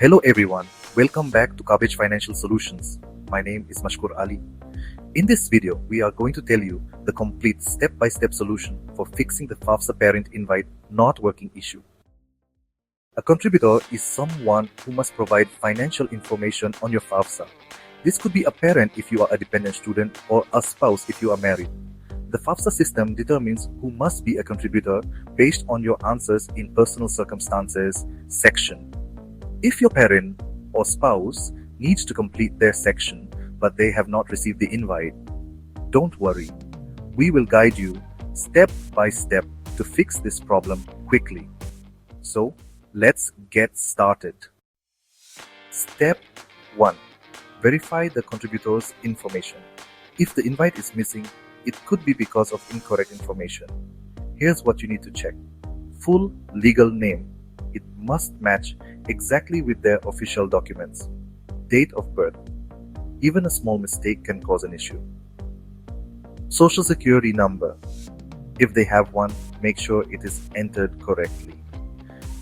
Hello everyone, welcome back to Cabbage Financial Solutions. My name is Mashkur Ali. In this video, we are going to tell you the complete step-by-step solution for fixing the FAFSA parent invite not working issue. A contributor is someone who must provide financial information on your FAFSA. This could be a parent if you are a dependent student or a spouse if you are married. The FAFSA system determines who must be a contributor based on your answers in personal circumstances section. If your parent or spouse needs to complete their section but they have not received the invite, don't worry. We will guide you step by step to fix this problem quickly. So, let's get started. Step 1. Verify the contributor's information. If the invite is missing, it could be because of incorrect information. Here's what you need to check. Full legal name. It must match exactly with their official documents. Date of birth. Even a small mistake can cause an issue. Social Security number. If they have one, make sure it is entered correctly.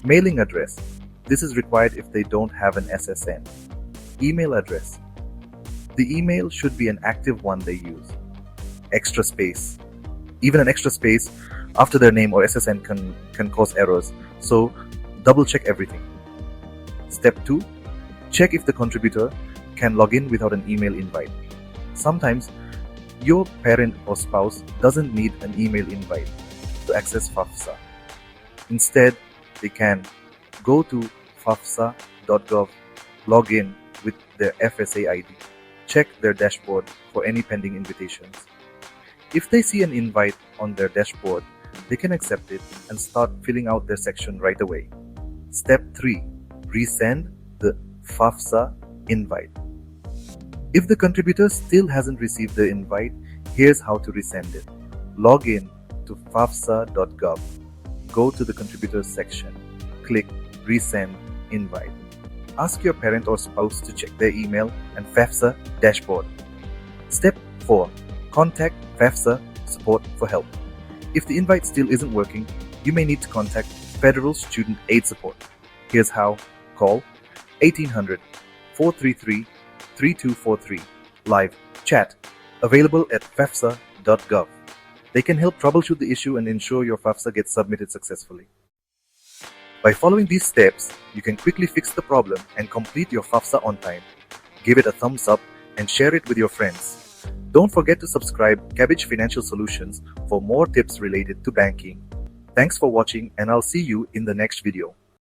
Mailing address. This is required if they don't have an SSN. Email address. The email should be an active one they use. Extra space. Even an extra space after their name or SSN can cause errors, so double check everything. Step 2. Check if the contributor can log in without an email invite. Sometimes your parent or spouse doesn't need an email invite to access FAFSA. Instead, they can go to FAFSA.gov, log in with their FSA ID, check their dashboard for any pending invitations. If they see an invite on their dashboard, they can accept it and start filling out their section right away. Step 3. Resend the FAFSA invite. If the contributor still hasn't received the invite, here's how to resend it. Log in to FAFSA.gov. Go to the contributors section. Click Resend Invite. Ask your parent or spouse to check their email and FAFSA dashboard. Step 4. Contact FAFSA support for help. If the invite still isn't working, you may need to contact Federal Student Aid Support. Here's how. Call 1800 433 3243. Live chat. Available at FAFSA.gov. They can help troubleshoot the issue and ensure your FAFSA gets submitted successfully. By following these steps, you can quickly fix the problem and complete your FAFSA on time. Give it a thumbs up and share it with your friends. Don't forget to subscribe Cabbage Financial Solutions for more tips related to banking. Thanks for watching, and I'll see you in the next video.